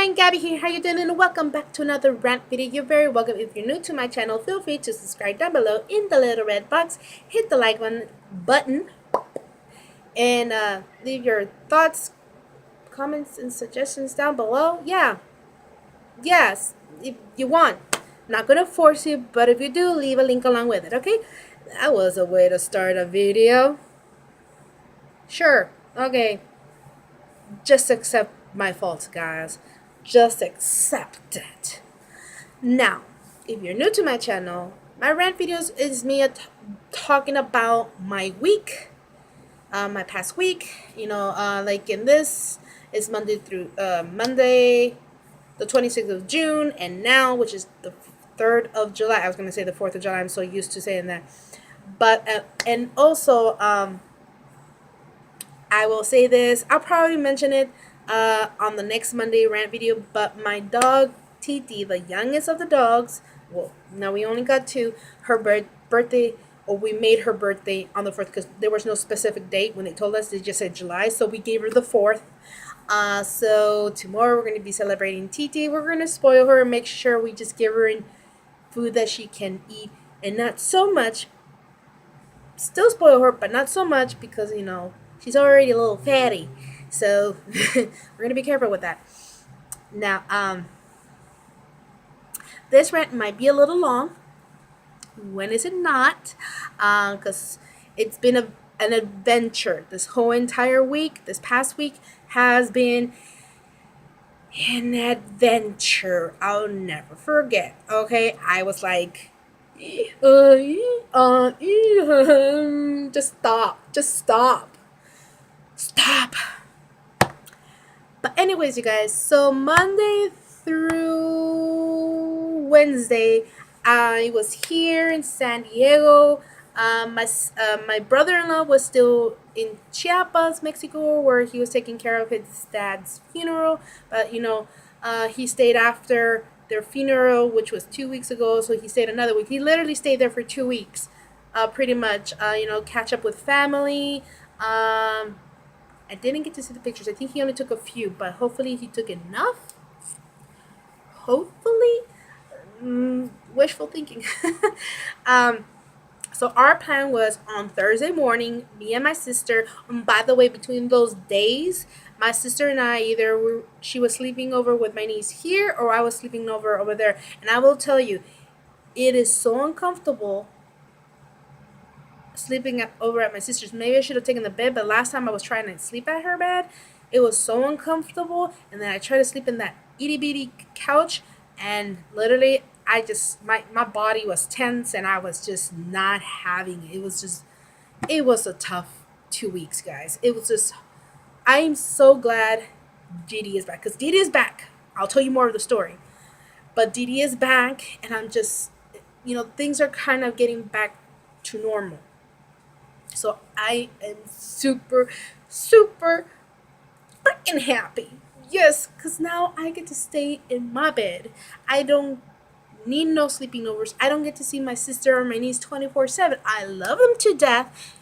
everyone, Gabby here. How you doing? And welcome back to another rant video. You're very welcome. If you're new to my channel, feel free to subscribe down below in the little red box. Hit the like button and leave your thoughts, comments, and suggestions down below. Yes, if you want. Not gonna force you, but if you do, leave a link along with it. Okay? That was a way to start a video. Sure. Okay. Just accept my faults, guys. Just accept it. Now, if you're new to my channel, my rant videos is me talking about my week, my past week. Like in this is Monday, the 26th of June, and now, which is the 3rd of July. I was gonna say the 4th of July. I'm so used to saying that, but and also I will say this. I'll probably mention it on the next Monday rant video. But my dog Titi, the youngest of the dogs, well, now we only got two. Her birthday, or we made her birthday on the 4th because there was no specific date when they told us. They just said July, so we gave her the 4th. So tomorrow we're going to be celebrating Titi. We're going to spoil her and make sure we just give her food that she can eat, and not so much. Still spoil her, but not so much because she's already a little fatty. So we're gonna be careful with that. Now, this rant might be a little long. When is it not? Because it's been an adventure. This whole entire week, this past week, has been an adventure. I'll never forget. Okay, I was like, just stop. But anyways, you guys, so Monday through Wednesday, I was here in San Diego. My brother-in-law was still in Chiapas, Mexico, where he was taking care of his dad's funeral. But he stayed after their funeral, which was 2 weeks ago, so he stayed another week. He literally stayed there for 2 weeks, pretty much. Catch up with family. I didn't get to see the pictures. I think he only took a few, but hopefully he took enough. Hopefully. Wishful thinking. So our plan was on Thursday morning, me and my sister. By the way, between those days, my sister and I, she was sleeping over with my niece here, or I was sleeping over there. And I will tell you, it is so uncomfortable sleeping over at my sister's. Maybe I should have taken the bed, but last time I was trying to sleep at her bed, it was so uncomfortable. And then I tried to sleep in that itty bitty couch, and literally my body was tense, and I was just not having it. It was a tough 2 weeks, guys. I'm so glad Didi is back, because Didi is back. I'll tell you more of the story, but Didi is back, and I'm just, things are kind of getting back to normal. So I am super, super freaking happy. Yes, because now I get to stay in my bed. I don't need no sleeping overs. I don't get to see my sister or my niece 24/7. I love them to death.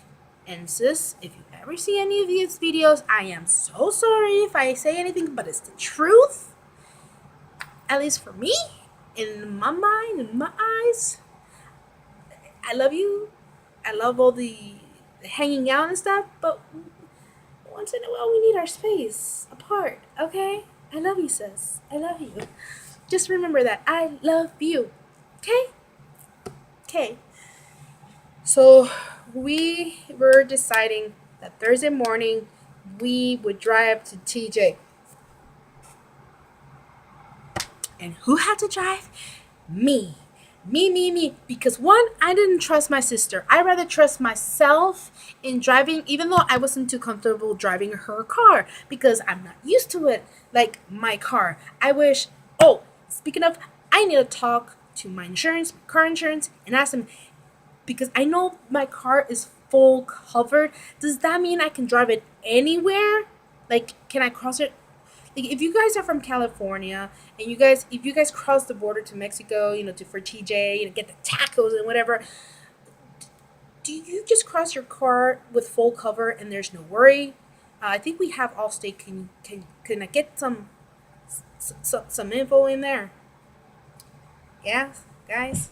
And sis, if you ever see any of these videos, I am so sorry if I say anything, but it's the truth. At least for me, in my mind, in my eyes. I love you. I love all the hanging out and stuff, but once in a while we need our space apart, okay? I love you, sis. I love you. Just remember that. I love you. Okay? So we were deciding that Thursday morning we would drive to TJ. And who had to drive? Me. Me. Because one, I didn't trust my sister. I rather trust myself in driving, even though I wasn't too comfortable driving her car, because I'm not used to it like my car. I wish. Oh, speaking of, I need to talk to my car insurance, and ask them, because I know my car is full covered. Does that mean I can drive it anywhere? Like, can I cross it? Like, if you guys are from California and if you guys cross the border to Mexico, for TJ, get the tacos and whatever, do you just cross your car with full cover and there's no worry? I think we have Allstate. Can I get some some info in there. Yeah, guys,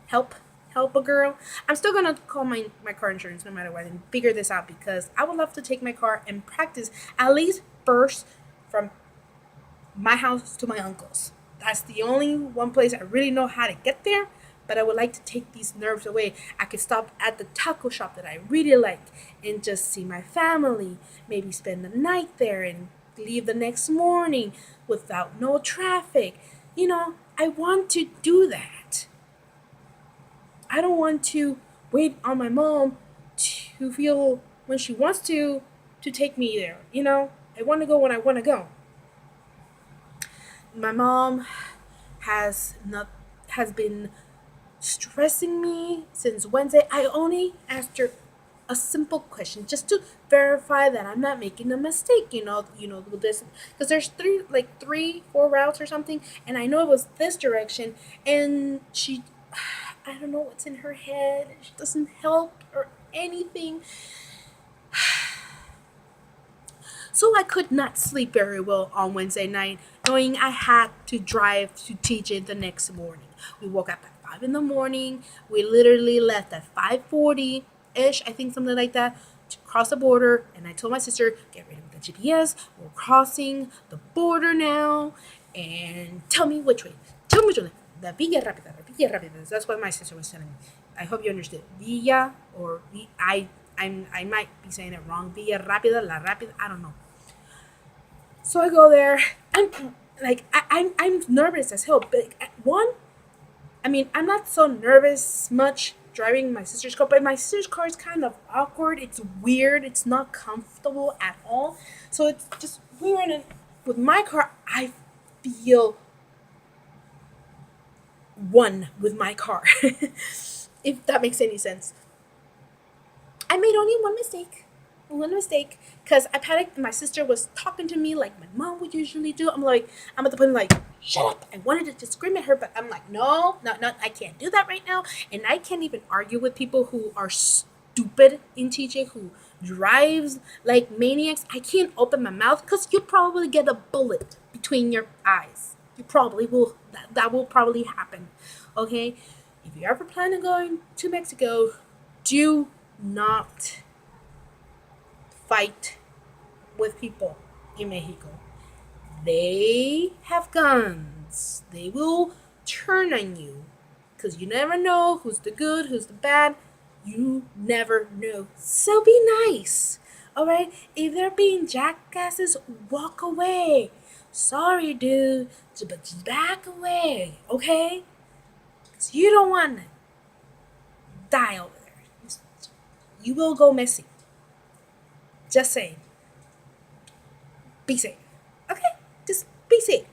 help, help a girl. I'm still gonna call my car insurance no matter what and figure this out because I would love to take my car and practice at least first from my house to my uncle's. That's the only one place I really know how to get there. But I would like to take these nerves away. I could stop at the taco shop that I really like and just see my family. Maybe spend the night there and leave the next morning without no traffic. I want to do that. I don't want to wait on my mom to feel when she wants to take me there. I want to go when I want to go. My mom has been stressing me since Wednesday. I only asked her a simple question just to verify that I'm not making a mistake. With this because there's three, four routes or something, and I know it was this direction, and she, I don't know what's in her head. She doesn't help or anything. So I could not sleep very well on Wednesday night, knowing I had to drive to TJ the next morning. We woke up at 5 in the morning. We literally left at 5:40 ish, I think something like that, to cross the border. And I told my sister, get ready with the GPS. We're crossing the border now, and tell me which way. Tell me which way. The Villa Rápida, the Villa Rápida. That's what my sister was telling me. I hope you understood. Villa or I might be saying it wrong. Villa Rápida, La Rápida. I don't know. So I go there. I'm I'm nervous as hell. But one, I mean, I'm not so nervous much driving my sister's car, but my sister's car is kind of awkward. It's weird. It's not comfortable at all. So it's just weird. And with my car, I feel one with my car, if that makes any sense. I made only one mistake, because I panicked. My sister was talking to me like my mom would usually do. I'm at the point like, shut up. I wanted to just scream at her, but I'm like, no, no, no, I can't do that right now. And I can't even argue with people who are stupid in TJ, who drives like maniacs. I can't open my mouth because you'll probably get a bullet between your eyes. You probably will. That will probably happen. Okay? If you ever plan on going to Mexico, do not fight with people in Mexico. They have guns. They will turn on you because you never know who's the good, who's the bad. You never know. So be nice. All right? If they're being jackasses, walk away. Sorry, dude, but just back away, okay? Because you don't want to die over there. You will go missing. Just saying. Be safe. Okay? Just be safe.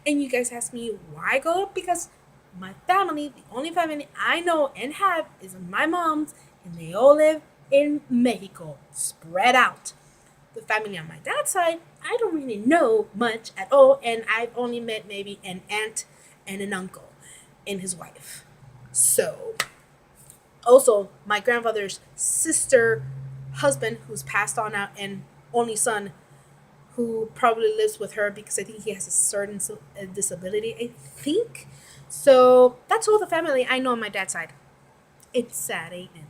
And you guys ask me why I go up? Because my family, the only family I know and have is my mom's, and they all live in Mexico, spread out. The family on my dad's side, I don't really know much at all, and I've only met maybe an aunt and an uncle and his wife. So, also my grandfather's sister husband, who's passed on out, and only son, who probably lives with her because I think he has a certain disability, I think. So that's all the family I know on my dad's side. It's sad, ain't it?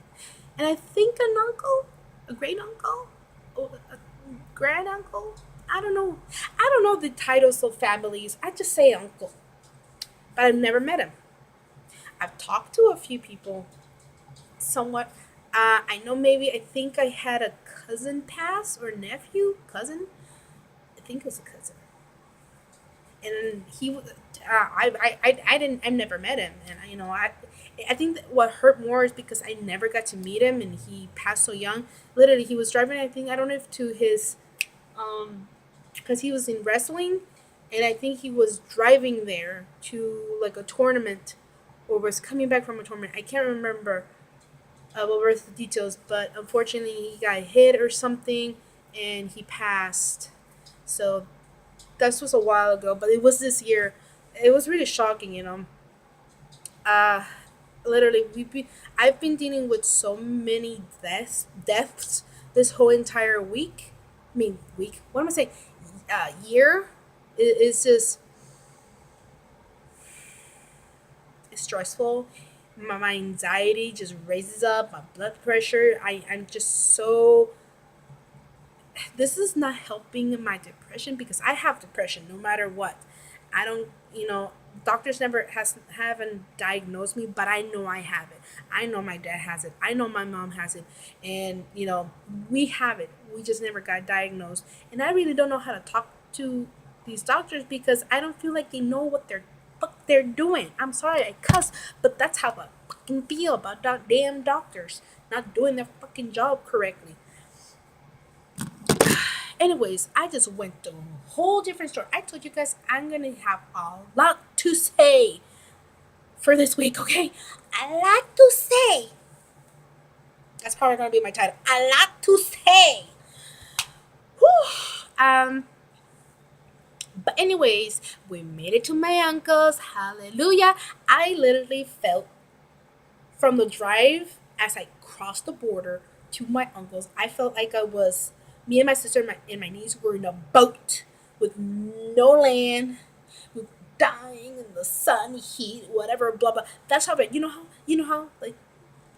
And I think an uncle, a great uncle, or a grand uncle. I don't know. I don't know the titles of families. I just say uncle. But I've never met him. I've talked to a few people somewhat. I know I think I had a cousin pass, or nephew, cousin. I think it was a cousin. And he was, I've never met him. And, I think that what hurt more is because I never got to meet him and he passed so young. Literally, he was driving, I think, I don't know if to his, because he was in wrestling, and I think he was driving there to like a tournament, or was coming back from a tournament. I can't remember what were the details, but unfortunately he got hit or something, and he passed. So this was a while ago, but it was this year. It was really shocking. Uh, Literally, I've been dealing with so many deaths this whole entire week. I mean, week. What am I saying? Year is just it's stressful. My anxiety just raises up. My blood pressure. I'm just so. This is not helping my depression because I have depression no matter what. I don't, doctors never haven't diagnosed me, but I know I have it. I know my dad has it. I know my mom has it, and we have it. We just never got diagnosed, and I really don't know how to talk to these doctors because I don't feel like they know what they're doing. I'm sorry I cuss, but that's how I fucking feel about damn doctors not doing their fucking job correctly. Anyways, I just went to a whole different story. I told you guys I'm gonna have a lot to say for this week, okay? A lot to say. That's probably gonna be my title. A lot to say. Whew. But anyways, we made it to my uncle's. Hallelujah. I literally felt from the drive as I crossed the border to my uncle's. I felt like I was me and my sister and my niece were in a boat with no land, with dying in the sun, heat, whatever, blah blah. That's how it. You know how like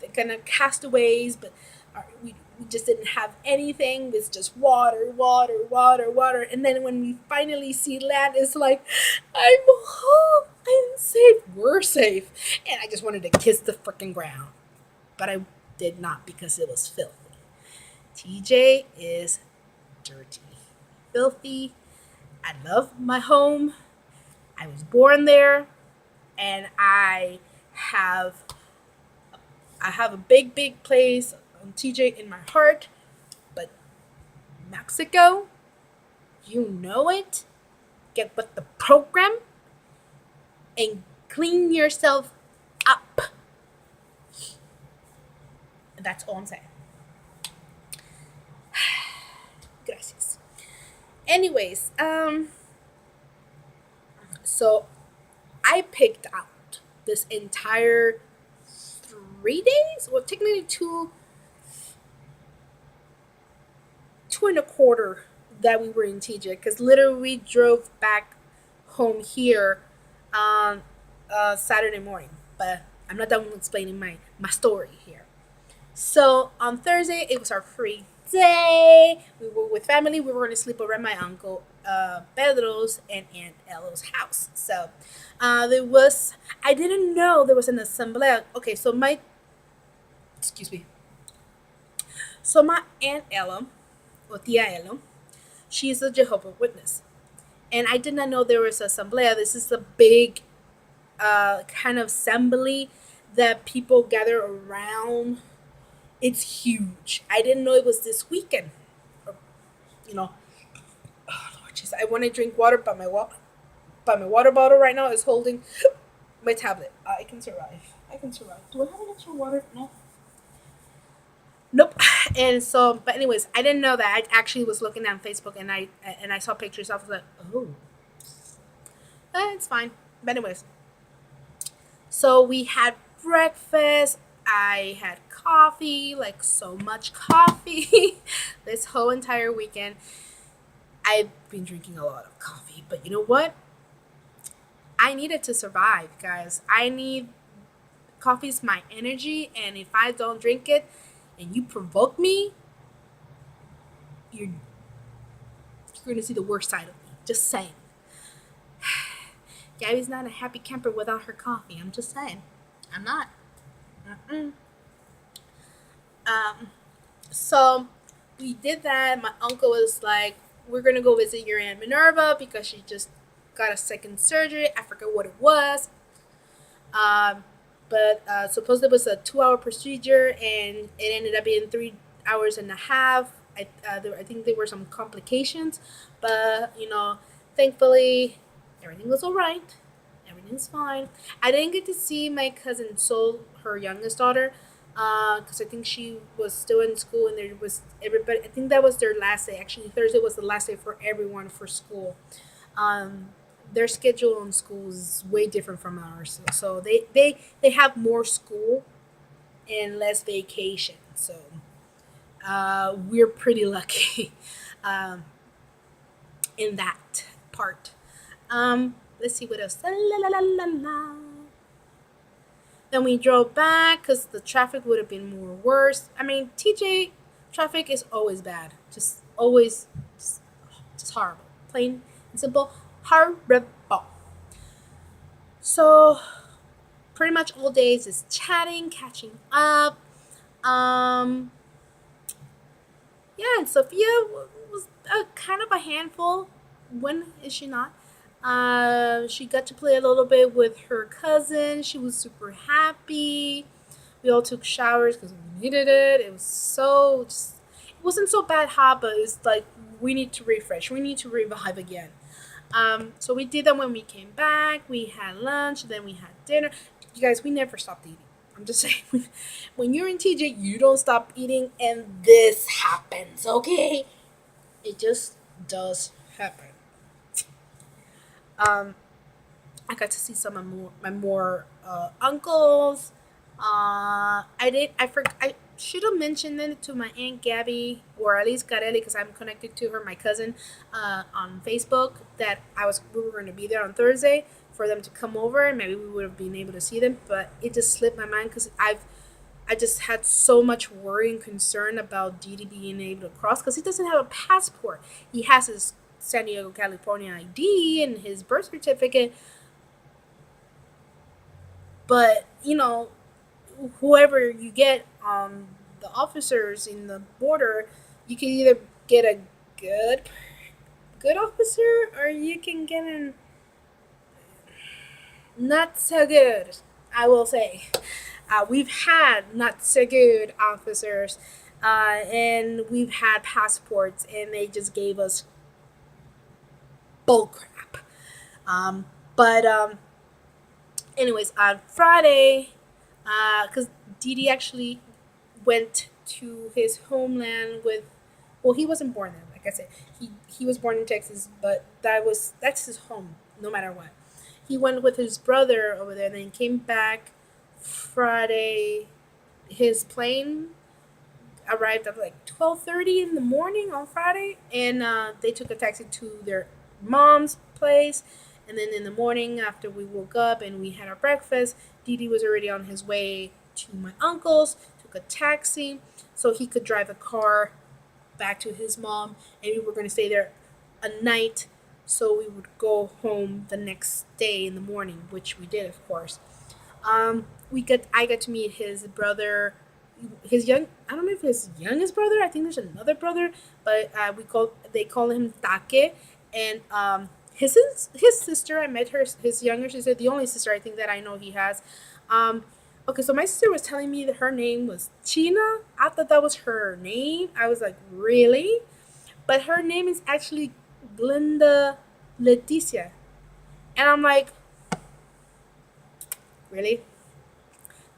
the kind of castaways, but we just didn't have anything. It's just water, water, water, water. And then when we finally see land, it's like, I'm home. I'm safe. We're safe. And I just wanted to kiss the freaking ground. But I did not because it was filthy. TJ is dirty, filthy. I love my home. I was born there, and have I have a big, big place on TJ in my heart. But Mexico, you know it. Get with the program and clean yourself up. That's all I'm saying. Gracias. Anyways, so I picked out this entire 3 days, well, technically two and a quarter that we were in TJ because literally we drove back home here on Saturday morning. But I'm not done explaining my story here. So on Thursday, it was our free day. We were with family. We were going to sleep over at my uncle Pedro's and Aunt Ella's house. So I didn't know there was an assembly. Okay, excuse me. So my Aunt Ella, or Tia Ella, she's a Jehovah Witness. And I did not know there was an assembly. This is a big kind of assembly that people gather around. It's huge. I didn't know it was this weekend. You know, oh Lord Jesus, I want to drink water, but my water bottle right now is holding my tablet. I can survive. I can survive. Do I have an extra water? No. Nope. And so, but anyways, I didn't know that. I actually was looking on Facebook and I saw pictures. I was like, oh, it's fine. But anyways, so we had breakfast. I had coffee, like so much coffee, this whole entire weekend. I've been drinking a lot of coffee, but you know what? I need it to survive, guys. I need coffee's my energy, and if I don't drink it and you provoke me, you're going to see the worst side of me. Just saying. Gabby's not a happy camper without her coffee. I'm just saying. I'm not. Mm-mm. Um, so we did that. My uncle was like, we're going to go visit your Aunt Minerva because she just got a second surgery. I forget what it was. Um, but supposedly it was a 2 hour procedure and it ended up being 3 hours and a half. I think there were some complications, but thankfully everything was all right. Everything's fine. I didn't get to see my cousin Sol, her youngest daughter, because I think she was still in school and there was everybody. I think that was their last day. Actually, Thursday was the last day for everyone for school. Um, their schedule on school is way different from ours, so they have more school and less vacation. So we're pretty lucky. um, in that part. Let's see what else. La, la, la, la, la. Then we drove back because the traffic would have been more worse. I mean, TJ traffic is always bad. Just always, just, just horrible. Plain and simple, horrible. So pretty much all days is chatting, catching up. Um, yeah, and Sophia was kind of a handful. When is she not? She got to play a little bit with her cousin. She was super happy. We all took showers because we needed it. It was so just, it wasn't so bad hot, but it's like we need to refresh. We need to revive again. So we did that when we came back. We had lunch, then we had dinner. You guys, we never stopped eating. I'm just saying, when you're in TJ, you don't stop eating, and this happens, okay? It just does happen. Um, I got to see some of my more uncles. I should have mentioned it to my aunt Gabby or at least Carelli because I'm connected to her, my cousin, on Facebook. That we were going to be there on Thursday for them to come over and maybe we would have been able to see them. But it just slipped my mind because I just had so much worry and concern about Didi being able to cross because he doesn't have a passport. He has his San Diego, California ID and his birth certificate, but whoever you get the officers in the border, you can either get a good officer or you can get an not so good. I will say, we've had not so good officers, and we've had passports, and they just gave us bull crap. But anyways, on Friday, because Didi actually went to his homeland with, well, he wasn't born there. Like I said, he was born in Texas, but that's his home, no matter what. He went with his brother over there, and then came back Friday. His plane arrived at like 12:30 in the morning on Friday, and they took a taxi to their mom's place. And then in the morning, after we woke up and we had our breakfast, Didi was already on his way to my uncle's. Took a taxi so he could drive a car back to his mom, and we were going to stay there a night so we would go home the next day in the morning, which we did, of course. I got to meet his brother, his young. I don't know if his youngest brother. I think there's another brother, but they call him Take, and his sister. I met his younger sister, the only sister I think that I know he has. Um, okay, so my sister was telling me that her name was China. I thought that was her name. I was like, really? But her name is actually Glinda Leticia, and I'm like, really?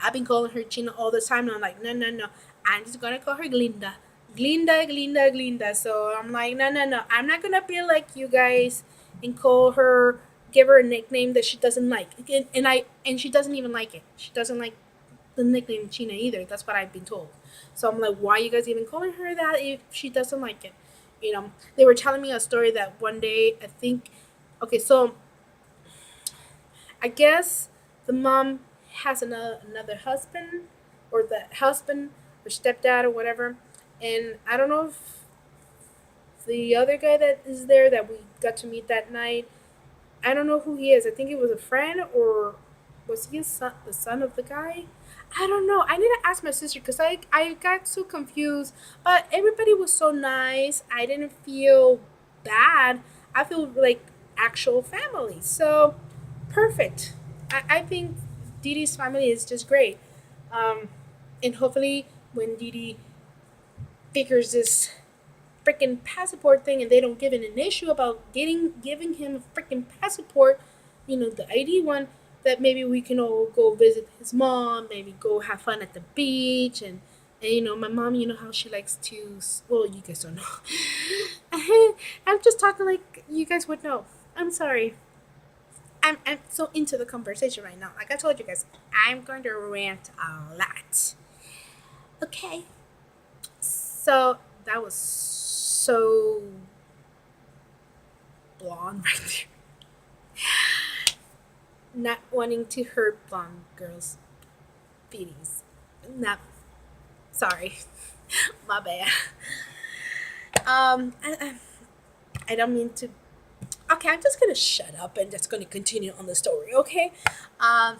I've been calling her China all the time, and I'm like, no, no, no. I'm just gonna call her Glinda. Glinda, Glinda, Glinda. So I'm like, no, no, no. I'm not gonna be like you guys and give her a nickname that she doesn't like. And she doesn't even like it. She doesn't like the nickname China either. That's what I've been told. So I'm like, why are you guys even calling her that if she doesn't like it? They were telling me a story that one day, I think, okay, so I guess the mom has another husband, or the husband or stepdad or whatever, and I don't know if the other guy that is there that we got to meet that night, I don't know who he is. I think it was a friend, or was he the son of the guy? I don't know. I need to ask my sister because I got so confused. But everybody was so nice. I didn't feel bad. I feel like actual family. So perfect. I think Didi's family is just great. Um, and hopefully, when Didi figures this freaking passport thing and they don't give it an issue about giving him a freaking passport, the ID one, that maybe we can all go visit his mom, maybe go have fun at the beach, and my mom, how she likes to, well, you guys don't know. I'm just talking like you guys would know. I'm sorry. I'm so into the conversation right now. Like I told you guys, I'm going to rant a lot. Okay. So that was so blonde right there. Not wanting to hurt blonde girls' feelings. Not sorry, my bad. I don't mean to. Okay, I'm just gonna shut up and just gonna continue on the story. Okay. Um,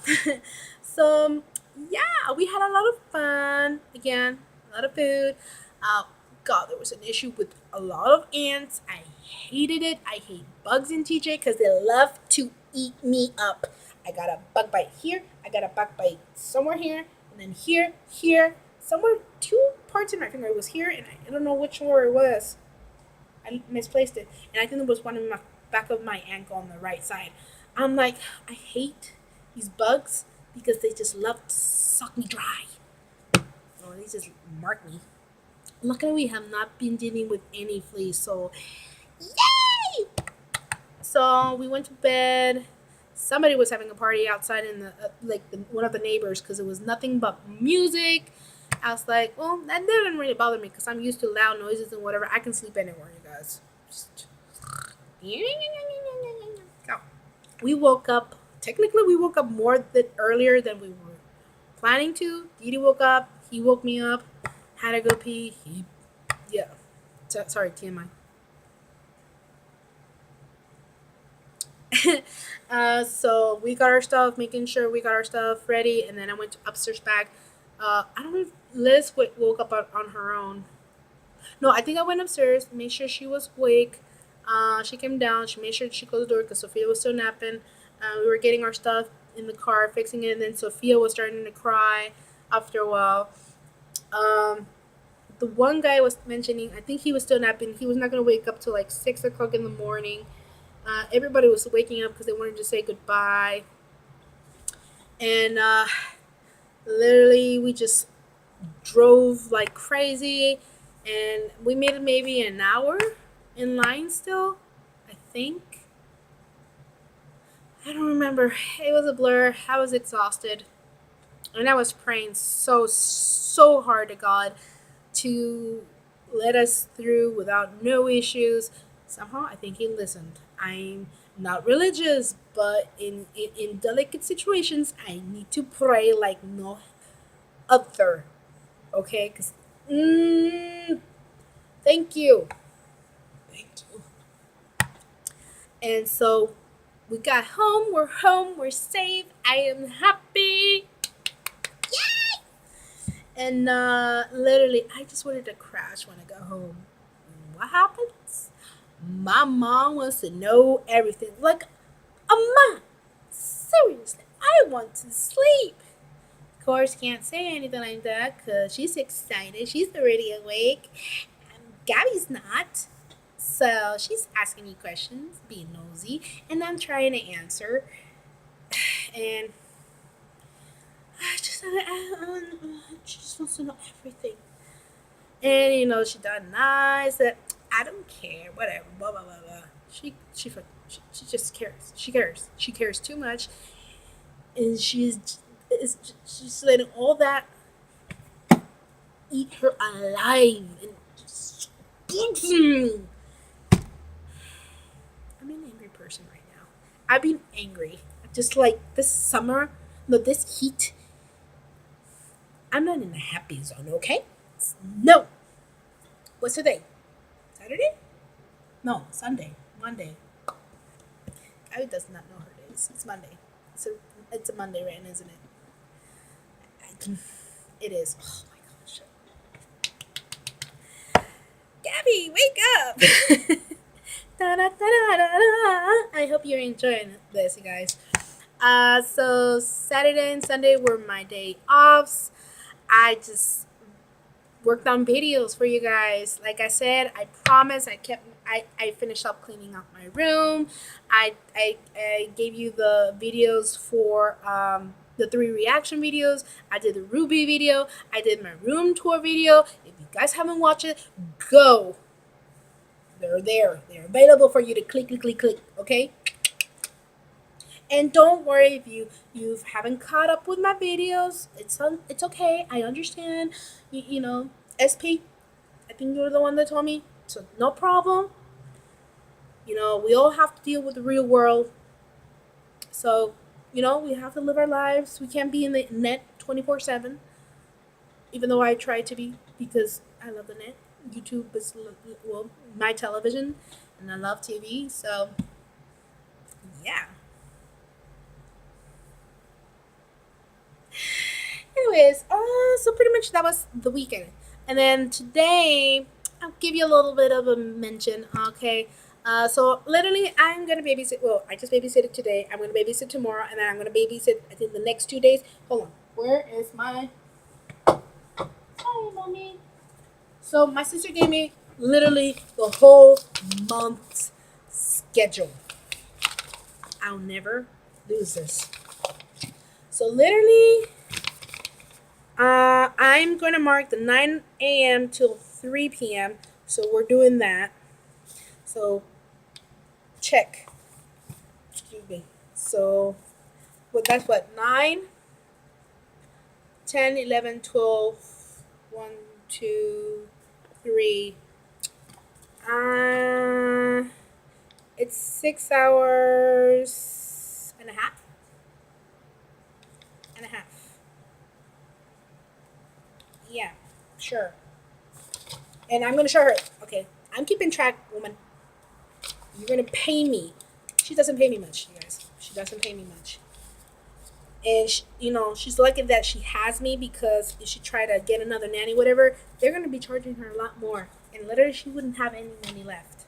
so yeah, we had a lot of fun. Again, a lot of food. Uh, God, there was an issue with a lot of ants. I hated it. I hate bugs in TJ because they love to eat me up. I got a bug bite here. I got a bug bite somewhere here, and then here, somewhere. Two parts in my finger. It was here, and I don't know which one it was. I misplaced it, and I think it was one in my back of my ankle on the right side. I'm like, I hate these bugs because they just love to suck me dry. Oh, they just mark me. Luckily, we have not been dealing with any fleas, so yay! So we went to bed. Somebody was having a party outside in the one of the neighbors because it was nothing but music. I was like, well, that didn't really bother me because I'm used to loud noises and whatever. I can sleep anywhere, you guys. Just... Go. We woke up. Technically, we woke up more earlier than we were planning to. Didi woke up. He woke me up. Had to go pee. Yeah. Sorry, TMI. So we got our stuff, making sure we got our stuff ready, and then I went upstairs back. I don't know if Liz woke up on her own. No, I think I went upstairs, made sure she was awake. She came down. She made sure she closed the door because Sophia was still napping. We were getting our stuff in the car, fixing it, and then Sophia was starting to cry after a while. Um, the one guy was mentioning, I think he was still napping. He was not going to wake up till like 6 o'clock in the morning. Everybody was waking up because they wanted to say goodbye. And literally, we just drove like crazy. And we made it maybe an hour in line still, I think. I don't remember. It was a blur. I was exhausted. And I was praying so hard to God to let us through without no issues. Somehow, I think He listened. I'm not religious, but in delicate situations, I need to pray like no other. Okay? Because, thank you. Thank you. And so we got home. We're home. We're safe. I am happy. And literally, I just wanted to crash when I got home. What happens? My mom wants to know everything. Like, mom, seriously, I want to sleep. Of course, can't say anything like that because she's excited. She's already awake. Gabby's not. So she's asking me questions, being nosy, and I'm trying to answer. And she just wants to know everything. And she done nice. I don't care. Whatever. Blah blah blah blah. She just cares. She cares. She cares too much, and she's letting all that eat her alive. And just, I'm an angry person right now. I've been angry. Just like this summer, no, this heat. I'm not in a happy zone, okay? No. What's today? Saturday? No, Sunday. Monday. Abby does not know her days. It's Monday. It's a Monday, right? Isn't it? It is. Oh my gosh. Gabby, wake up! I hope you're enjoying this, you guys. So Saturday and Sunday were my day offs. I just worked on videos for you guys. Like I said, I promise I finished up cleaning out my room. I gave you the videos for the 3 reaction videos. I did the Ruby video. I did my room tour video. If you guys haven't watched it, go. They're there. They're available for you to click, okay? And don't worry if you haven't caught up with my videos. It's okay. I understand. SP, I think you're the one that told me. So no problem. We all have to deal with the real world. So, we have to live our lives. We can't be in the net 24/7, even though I try to be because I love the net. YouTube is, well, my television, and I love TV. So, yeah. Anyways, so pretty much that was the weekend. And then today, I'll give you a little bit of a mention, okay? So literally, I'm gonna babysit. Well, I just babysitted today. I'm gonna babysit tomorrow, and then I'm gonna babysit. I think the next 2 days. Hold on. Where is my? Hi, mommy. So my sister gave me literally the whole month's schedule. I'll never lose this. So literally, I'm going to mark the 9 a.m. till 3 p.m. So we're doing that. So check. Excuse me. So that's what? 9, 10, 11, 12, 1, 2, 3. Uh, it's 6 hours and a half. And a half. Yeah, sure. And I'm going to show her. Okay, I'm keeping track, woman. You're going to pay me. She doesn't pay me much, you guys. She doesn't pay me much. And, she's lucky that she has me because if she tried to get another nanny, whatever, they're going to be charging her a lot more. And literally, she wouldn't have any money left.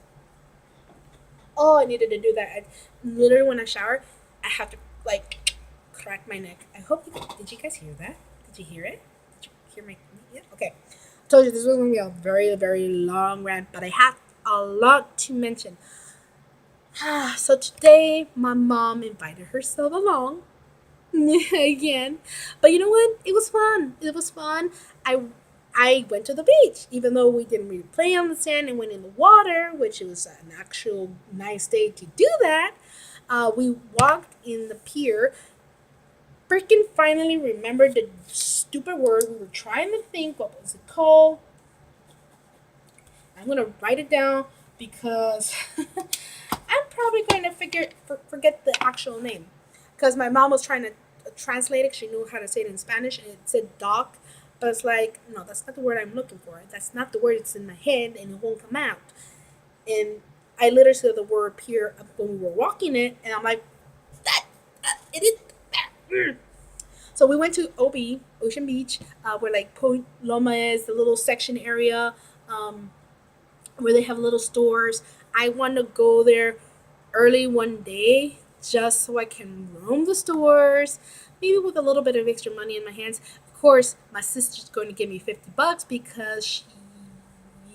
Oh, I needed to do that. Literally, when I shower, I have to, like, crack my neck. I hope did you guys hear that? Did you hear it? Did you hear my, yeah? Okay. I told you this was going to be a very, very long rant, but I have a lot to mention. So today, my mom invited herself along again, but you know what? It was fun. It was fun. I went to the beach, even though we didn't really play on the sand and went in the water, which it was an actual nice day to do that. We walked in the pier. Freaking finally remembered the stupid word we were trying to think. What was it called? I'm gonna write it down because I'm probably going to forget the actual name because my mom was trying to translate it. She knew how to say it in Spanish, and it said dock, but it's like, no, that's not the word I'm looking for. That's not the word. It's in my head, and it won't come out. And I literally said the word pier when we were walking it, and I'm like, that it is. So we went to OB, Ocean Beach, where like Point Loma is, the little section area. Where they have little stores. I want to go there early one day just so I can roam the stores, maybe with a little bit of extra money in my hands. Of course, my sister's going to give me $50 because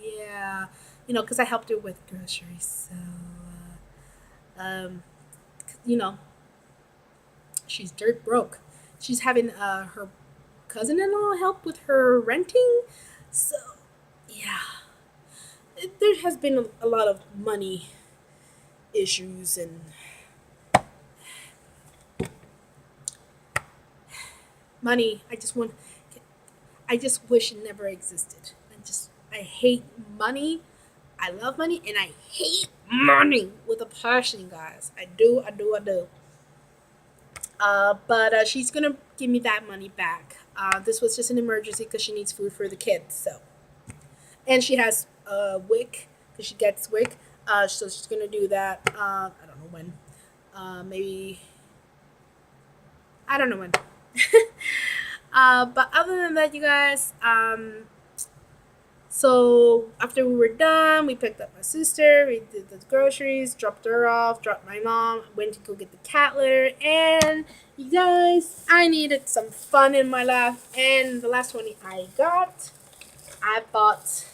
yeah, because I helped her with groceries. So, you know, she's dirt broke. She's having her cousin-in-law help with her renting. So, yeah. There has been a lot of money issues and money. I just wish it never existed. I hate money. I love money and I hate money with a passion, guys. I do. But she's gonna give me that money back. This was just an emergency because she needs food for the kids. So, and she has WIC because she gets WIC. So she's gonna do that. I don't know when. Maybe I don't know when. But other than that, you guys. So after we were done, we picked up my sister. We did the groceries, dropped her off, dropped my mom, went to go get the cat litter, and you guys, I needed some fun in my life. And the last one I bought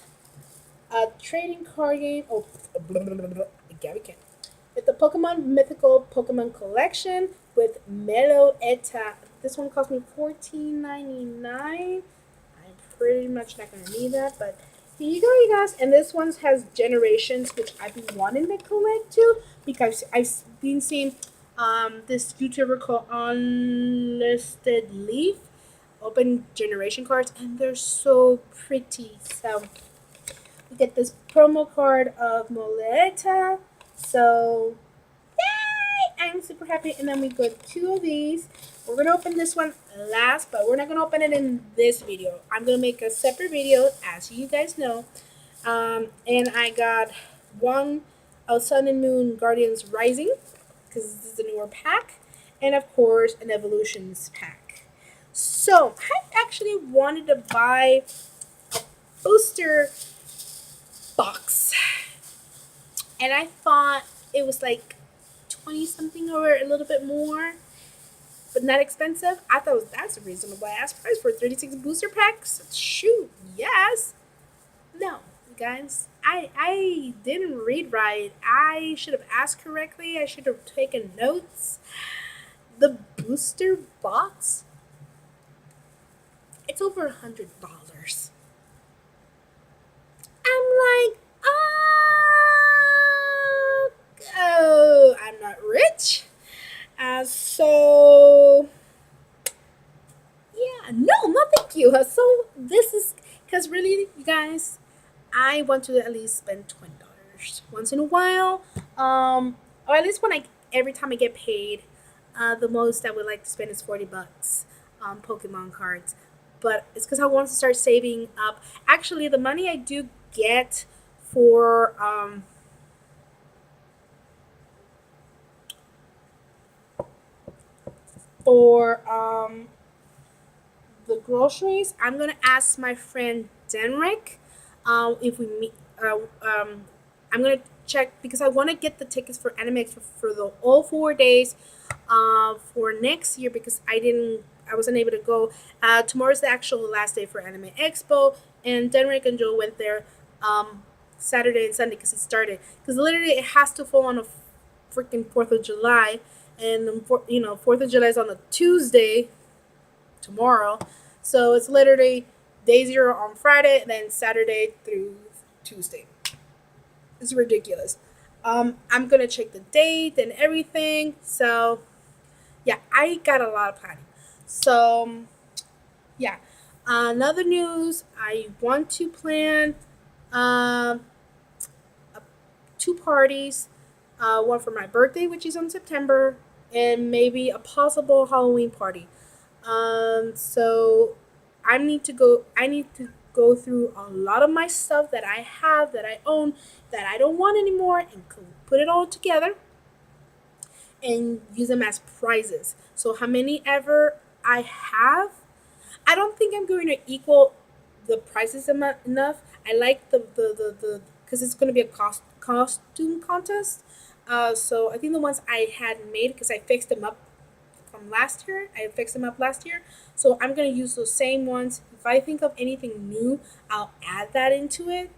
a trading card game. Oh, again, we can't. It's the Pokemon Mythical Pokemon Collection with Melo Eta. This one cost me $14.99. I'm pretty much not gonna need that, but here you go, you guys. And this one has generations, which I've been wanting to collect too, because I've been seeing this YouTuber called Unlisted Leaf open generation cards, and they're so pretty. So we get this promo card of Moleta. So yay! I'm super happy. And then we got two of these. We're gonna open this one last, but we're not gonna open it in this video. I'm gonna make a separate video, as you guys know. And I got one of Sun and Moon Guardians Rising, because this is a newer pack, and of course an Evolutions pack. So I actually wanted to buy a booster box, and I thought it was like 20 something or a little bit more, but not expensive. I thought that's a reasonable ass price for 36 booster packs. Shoot, yes. No, guys, I didn't read right. I should have asked correctly. I should have taken notes. The booster box, it's over $100. I'm like, oh, I'm not rich. So yeah, no, thank you. So this is because really, you guys, I want to at least spend $20 once in a while. Or at least when I every time I get paid, the most I would like to spend is $40 on Pokemon cards. But it's because I want to start saving up. Actually, the money I do get for for the groceries, I'm gonna ask my friend Denrick if we meet. I'm gonna check because I want to get the tickets for Anime for the all 4 days for next year because I wasn't able to go. Tomorrow's the actual last day for Anime Expo, and Denrick and Joe went there Saturday and Sunday because it started. Because literally it has to fall on a freaking 4th of July, and 4th of July is on a Tuesday tomorrow. So it's literally day zero on Friday, then Saturday through Tuesday. It's ridiculous. I'm gonna check the date and everything. So yeah, I got a lot of planning. So yeah, another news. I want to plan um, two parties. One for my birthday, which is on September, and maybe a possible Halloween party. So I need to go through a lot of my stuff that I have, that I own, that I don't want anymore, and put it all together and use them as prizes. So how many ever I have, I don't think I'm going to equal the prices enough. I like the because it's going to be a costume contest. So I think the ones I had made because I fixed them up from last year. I fixed them up last year, so I'm gonna use those same ones. If I think of anything new, I'll add that into it.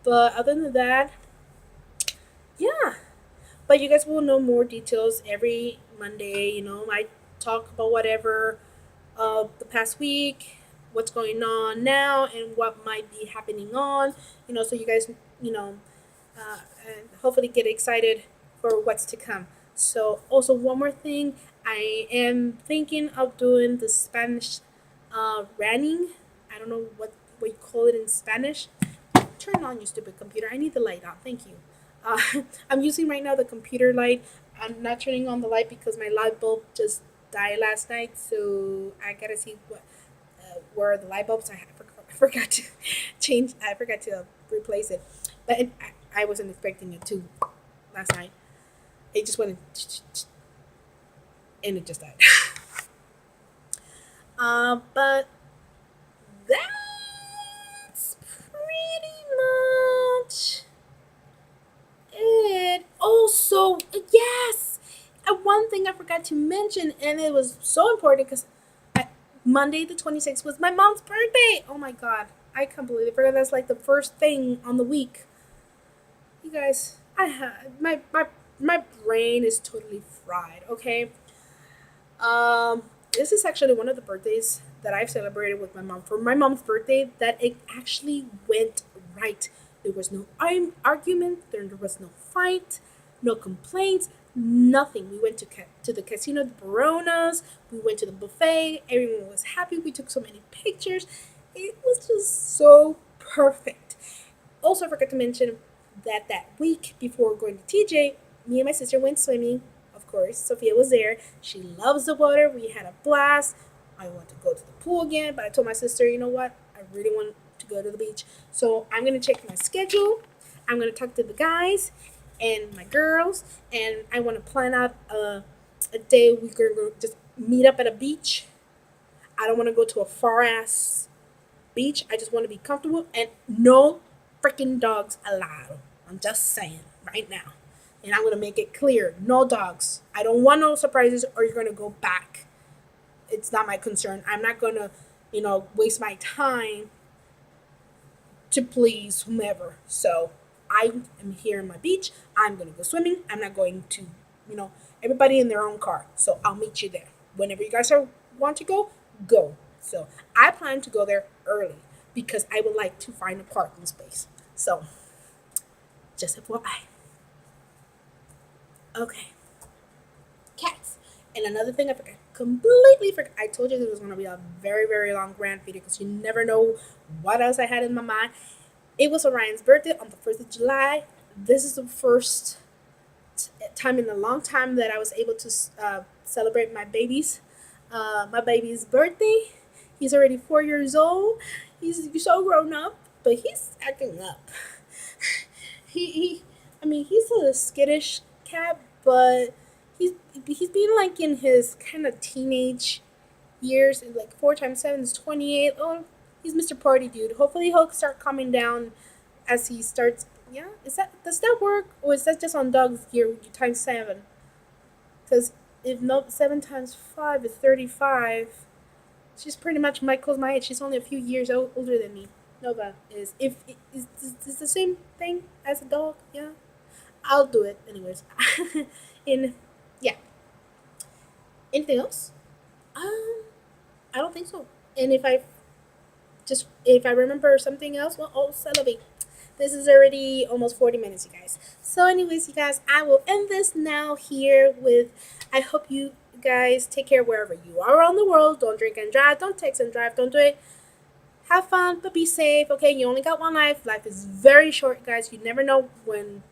But other than that, yeah. But you guys will know more details every Monday. I talk about whatever the past week, what's going on now, and what might be happening on. So you guys, and hopefully get excited for what's to come. So also one more thing, I am thinking of doing the Spanish ranting. I don't know what you call it in Spanish. Turn on your stupid computer. I need the light on. Thank you. Uh, I'm using right now the computer light. I'm not turning on the light because my light bulb just died last night. So I gotta see where the light bulbs. I forgot to change. I forgot to replace it. But I wasn't expecting it to last night. It just went and it just died. But that's pretty much it. Also, yes, one thing I forgot to mention, and it was so important because Monday the 26th was my mom's birthday. Oh my god, I completely forgot. That's like the first thing on the week. You guys, I had my brain is totally fried. Okay, this is actually one of the birthdays that I've celebrated with my mom. For my mom's birthday, that it actually went right. There was no argument. There was no fight, no complaints, nothing. We went to the casino, the Baronas. We went to the buffet. Everyone was happy. We took so many pictures. It was just so perfect. also forgot to mention that that week before going to TJ, me and my sister went swimming. Of course, Sophia was there. She loves the water. We had a blast. I want to go to the pool again, but I told my sister, you know what? I really want to go to the beach. So I'm going to check my schedule. I'm going to talk to the guys and my girls, and I want to plan out a day we could just meet up at a beach. I don't want to go to a far ass beach. I just want to be comfortable and no freaking dogs allowed. I'm just saying right now. And I'm going to make it clear no dogs. I don't want no surprises or you're going to go back. It's not my concern. I'm not going to, waste my time to please whomever. So I am here on my beach. I'm going to go swimming. I'm not going to, everybody in their own car. So I'll meet you there. Whenever you guys want to go, go. So I plan to go there early because I would like to find a parking space. So just FYI. Okay. Cats. And another thing I forgot, completely forgot. I told you this was going to be a very, very long rant video because you never know what else I had in my mind. It was Orion's birthday on the 1st of July. This is the first time in a long time that I was able to celebrate my baby's birthday. He's already 4 years old. He's so grown up, but he's acting up. He's a skittish cat, but he's been like in his kind of teenage years. Like 4 times 7 is 28. Oh, he's Mr. Party Dude. Hopefully he'll start calming down as he starts. Yeah, does that work, or is that just on dogs here? You times 7, because if no 7 times 5 is 35. She's pretty much Michael's my age. She's only a few years older than me. Nova is. If is the same thing as a dog, yeah. I'll do it anyways. In yeah. Anything else? I don't think so. And if I remember something else, well, oh, celebrate. This is already almost 40 minutes, you guys. So, anyways, you guys, I will end this now here with. I hope you guys take care wherever you are around the world. Don't drink and drive. Don't text and drive. Don't do it. Have fun, but be safe. Okay, you only got one life. Life is very short, guys. You never know when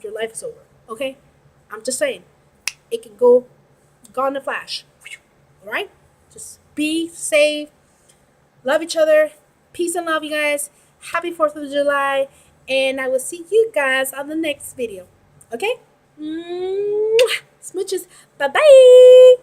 your life is over. Okay, I'm just saying, it can go gone in a flash. All right, just be safe. Love each other. Peace and love, you guys. Happy 4th of July, and I will see you guys on the next video. Okay. Smooches. Bye bye.